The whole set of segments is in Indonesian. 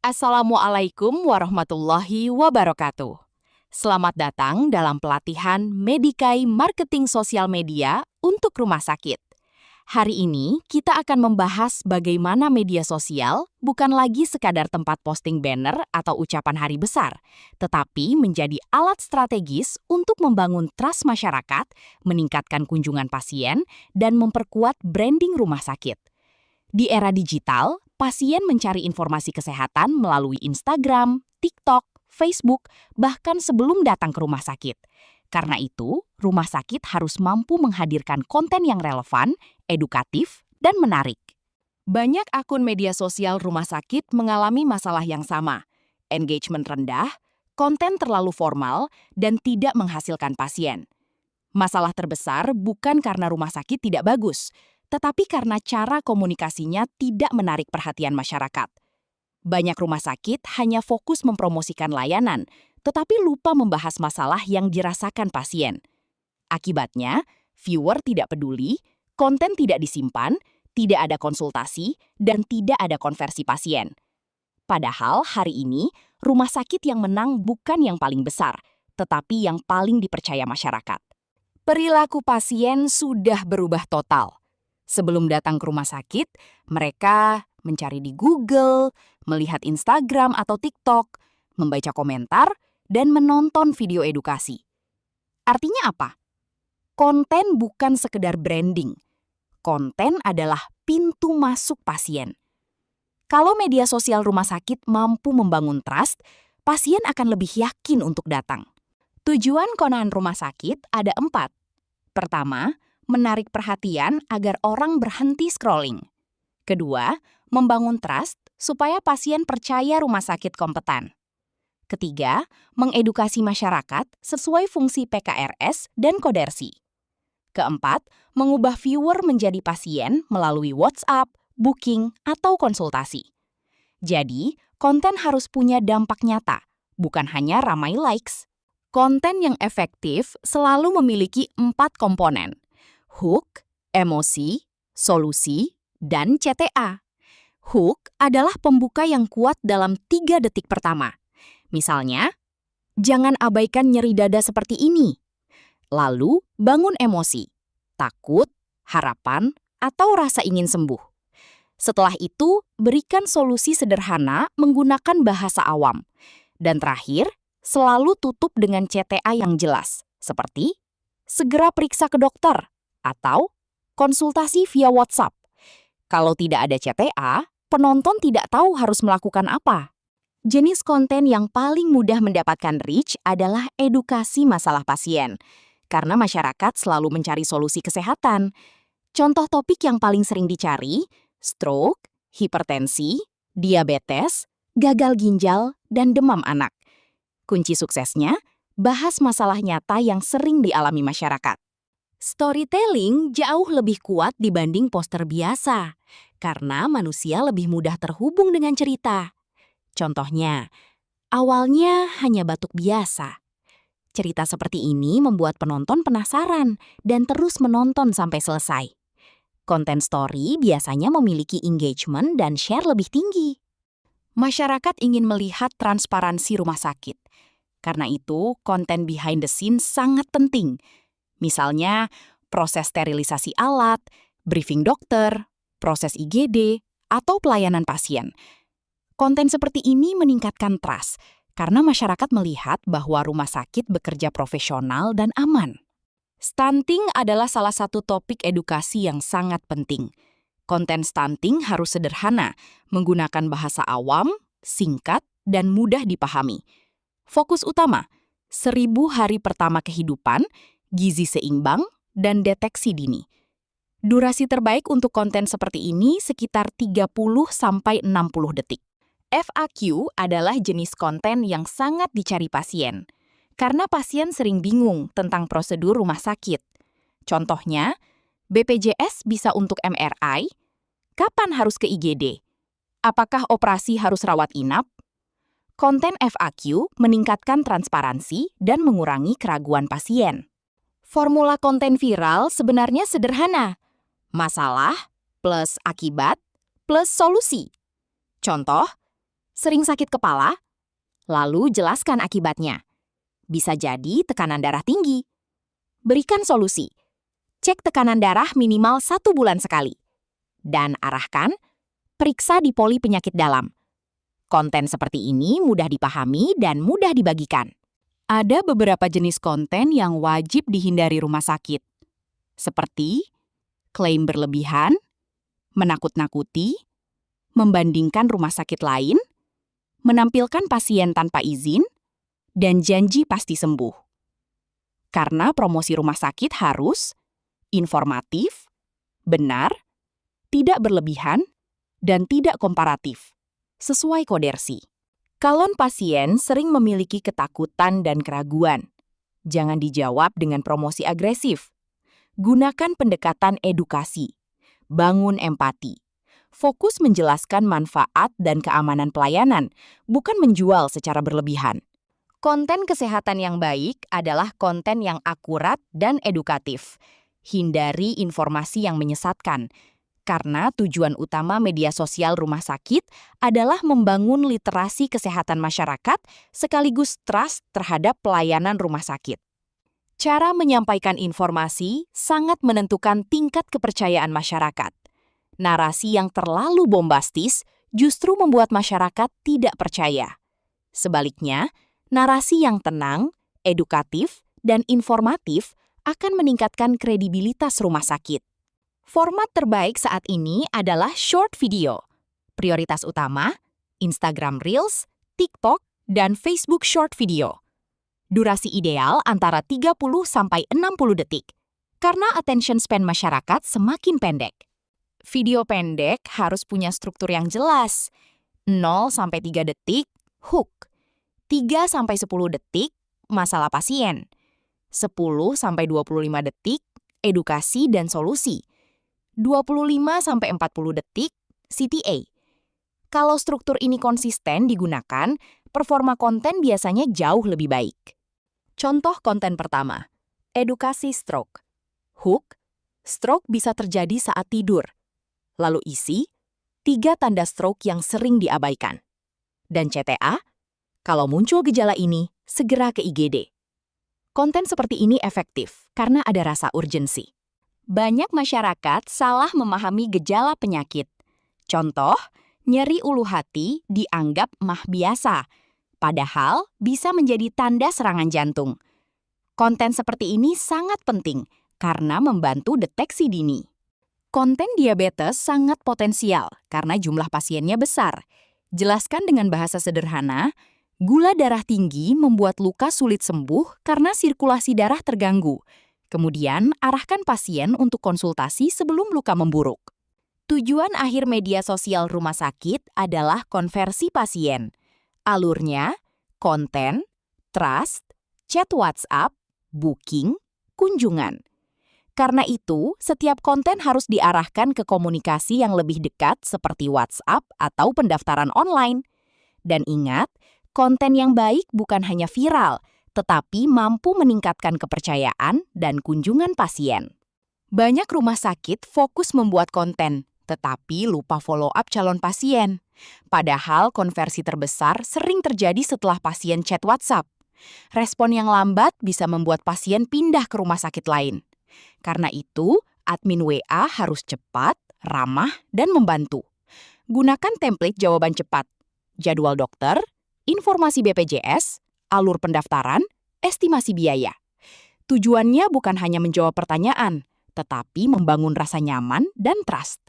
Assalamualaikum warahmatullahi wabarakatuh. Selamat datang dalam pelatihan Medikai Marketing Sosial Media untuk rumah sakit. Hari ini kita akan membahas bagaimana media sosial bukan lagi sekadar tempat posting banner atau ucapan hari besar, tetapi menjadi alat strategis untuk membangun trust masyarakat, meningkatkan kunjungan pasien, dan memperkuat branding rumah sakit. Di era digital, pasien mencari informasi kesehatan melalui Instagram, TikTok, Facebook, bahkan sebelum datang ke rumah sakit. Karena itu, rumah sakit harus mampu menghadirkan konten yang relevan, edukatif, dan menarik. Banyak akun media sosial rumah sakit mengalami masalah yang sama. Engagement rendah, konten terlalu formal, dan tidak menghasilkan pasien. Masalah terbesar bukan karena rumah sakit tidak bagus, tetapi karena cara komunikasinya tidak menarik perhatian masyarakat. Banyak rumah sakit hanya fokus mempromosikan layanan, tetapi lupa membahas masalah yang dirasakan pasien. Akibatnya, viewer tidak peduli, konten tidak disimpan, tidak ada konsultasi, dan tidak ada konversi pasien. Padahal hari ini, rumah sakit yang menang bukan yang paling besar, tetapi yang paling dipercaya masyarakat. Perilaku pasien sudah berubah total. Sebelum datang ke rumah sakit, mereka mencari di Google, melihat Instagram atau TikTok, membaca komentar, dan menonton video edukasi. Artinya apa? Konten bukan sekedar branding. Konten adalah pintu masuk pasien. Kalau media sosial rumah sakit mampu membangun trust, pasien akan lebih yakin untuk datang. Tujuan konaan rumah sakit ada 4. Pertama, menarik perhatian agar orang berhenti scrolling. Kedua, membangun trust supaya pasien percaya rumah sakit kompeten. Ketiga, mengedukasi masyarakat sesuai fungsi PKRS dan Kodersi. Keempat, mengubah viewer menjadi pasien melalui WhatsApp, booking, atau konsultasi. Jadi, konten harus punya dampak nyata, bukan hanya ramai likes. Konten yang efektif selalu memiliki 4 komponen: hook, emosi, solusi, dan CTA. Hook adalah pembuka yang kuat dalam 3 detik pertama. Misalnya, jangan abaikan nyeri dada seperti ini. Lalu, bangun emosi, takut, harapan, atau rasa ingin sembuh. Setelah itu, berikan solusi sederhana menggunakan bahasa awam. Dan terakhir, selalu tutup dengan CTA yang jelas, seperti segera periksa ke dokter, atau konsultasi via WhatsApp. Kalau tidak ada CTA, penonton tidak tahu harus melakukan apa. Jenis konten yang paling mudah mendapatkan reach adalah edukasi masalah pasien, karena masyarakat selalu mencari solusi kesehatan. Contoh topik yang paling sering dicari: stroke, hipertensi, diabetes, gagal ginjal, dan demam anak. Kunci suksesnya, bahas masalah nyata yang sering dialami masyarakat. Storytelling jauh lebih kuat dibanding poster biasa, karena manusia lebih mudah terhubung dengan cerita. Contohnya, awalnya hanya batuk biasa. Cerita seperti ini membuat penonton penasaran dan terus menonton sampai selesai. Konten story biasanya memiliki engagement dan share lebih tinggi. Masyarakat ingin melihat transparansi rumah sakit. Karena itu, konten behind the scene sangat penting. Misalnya, proses sterilisasi alat, briefing dokter, proses IGD, atau pelayanan pasien. Konten seperti ini meningkatkan trust, karena masyarakat melihat bahwa rumah sakit bekerja profesional dan aman. Stunting adalah salah satu topik edukasi yang sangat penting. Konten stunting harus sederhana, menggunakan bahasa awam, singkat, dan mudah dipahami. Fokus utama, 1000 hari pertama kehidupan, gizi seimbang, dan deteksi dini. Durasi terbaik untuk konten seperti ini sekitar 30-60 detik. FAQ adalah jenis konten yang sangat dicari pasien, karena pasien sering bingung tentang prosedur rumah sakit. Contohnya, BPJS bisa untuk MRI, kapan harus ke IGD? Apakah operasi harus rawat inap? Konten FAQ meningkatkan transparansi dan mengurangi keraguan pasien. Formula konten viral sebenarnya sederhana. Masalah plus akibat plus solusi. Contoh, Sering sakit kepala? Lalu jelaskan akibatnya. Bisa jadi tekanan darah tinggi. Berikan solusi. Cek tekanan darah minimal 1 bulan sekali. Dan arahkan, periksa di poli penyakit dalam. Konten seperti ini mudah dipahami dan mudah dibagikan. Ada beberapa jenis konten yang wajib dihindari rumah sakit, seperti klaim berlebihan, menakut-nakuti, membandingkan rumah sakit lain, menampilkan pasien tanpa izin, dan janji pasti sembuh. Karena promosi rumah sakit harus informatif, benar, tidak berlebihan, dan tidak komparatif, sesuai Kodersi. Calon pasien sering memiliki ketakutan dan keraguan. Jangan dijawab dengan promosi agresif. Gunakan pendekatan edukasi. Bangun empati. Fokus menjelaskan manfaat dan keamanan pelayanan, bukan menjual secara berlebihan. Konten kesehatan yang baik adalah konten yang akurat dan edukatif. Hindari informasi yang menyesatkan, karena tujuan utama media sosial rumah sakit adalah membangun literasi kesehatan masyarakat sekaligus trust terhadap pelayanan rumah sakit. Cara menyampaikan informasi sangat menentukan tingkat kepercayaan masyarakat. Narasi yang terlalu bombastis justru membuat masyarakat tidak percaya. Sebaliknya, narasi yang tenang, edukatif, dan informatif akan meningkatkan kredibilitas rumah sakit. Format terbaik saat ini adalah short video. Prioritas utama, Instagram Reels, TikTok, dan Facebook Short Video. Durasi ideal antara 30-60 detik, karena attention span masyarakat semakin pendek. Video pendek harus punya struktur yang jelas. 0-3 detik, hook. 3-10 detik, masalah pasien. 10-25 detik, edukasi dan solusi. 25-40 detik, CTA. Kalau struktur ini konsisten digunakan, performa konten biasanya jauh lebih baik. Contoh konten pertama, edukasi stroke. Hook, stroke bisa terjadi saat tidur. Lalu isi, 3 tanda stroke yang sering diabaikan. Dan CTA, kalau muncul gejala ini, segera ke IGD. Konten seperti ini efektif karena ada rasa urgensi. Banyak masyarakat salah memahami gejala penyakit. Contoh, nyeri ulu hati dianggap mah biasa, padahal bisa menjadi tanda serangan jantung. Konten seperti ini sangat penting karena membantu deteksi dini. Konten diabetes sangat potensial karena jumlah pasiennya besar. Jelaskan dengan bahasa sederhana, gula darah tinggi membuat luka sulit sembuh karena sirkulasi darah terganggu. Kemudian, arahkan pasien untuk konsultasi sebelum luka memburuk. Tujuan akhir media sosial rumah sakit adalah konversi pasien. Alurnya, konten, trust, chat WhatsApp, booking, kunjungan. Karena itu, setiap konten harus diarahkan ke komunikasi yang lebih dekat seperti WhatsApp atau pendaftaran online. Dan ingat, konten yang baik bukan hanya viral, tetapi mampu meningkatkan kepercayaan dan kunjungan pasien. Banyak rumah sakit fokus membuat konten, tetapi lupa follow up calon pasien. Padahal konversi terbesar sering terjadi setelah pasien chat WhatsApp. Respon yang lambat bisa membuat pasien pindah ke rumah sakit lain. Karena itu, admin WA harus cepat, ramah, dan membantu. Gunakan template jawaban cepat, jadwal dokter, informasi BPJS, alur pendaftaran, estimasi biaya. Tujuannya bukan hanya menjawab pertanyaan, tetapi membangun rasa nyaman dan trust.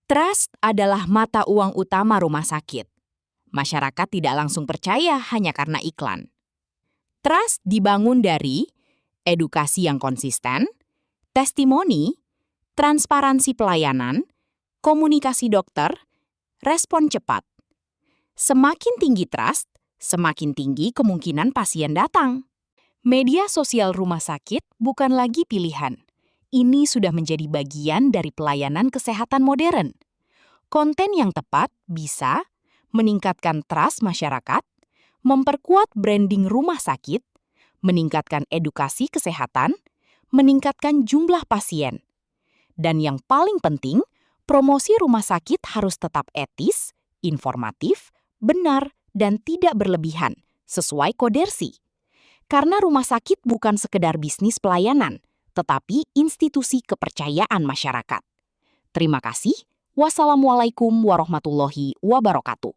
Trust adalah mata uang utama rumah sakit. Masyarakat tidak langsung percaya hanya karena iklan. Trust dibangun dari edukasi yang konsisten, testimoni, transparansi pelayanan, komunikasi dokter, respon cepat. Semakin tinggi trust, semakin tinggi kemungkinan pasien datang. Media sosial rumah sakit bukan lagi pilihan. Ini sudah menjadi bagian dari pelayanan kesehatan modern. Konten yang tepat bisa meningkatkan trust masyarakat, memperkuat branding rumah sakit, meningkatkan edukasi kesehatan, meningkatkan jumlah pasien. Dan yang paling penting, promosi rumah sakit harus tetap etis, informatif, benar, dan tidak berlebihan, sesuai Kodersi. Karena rumah sakit bukan sekedar bisnis pelayanan, tetapi institusi kepercayaan masyarakat. Terima kasih. Wassalamualaikum warahmatullahi wabarakatuh.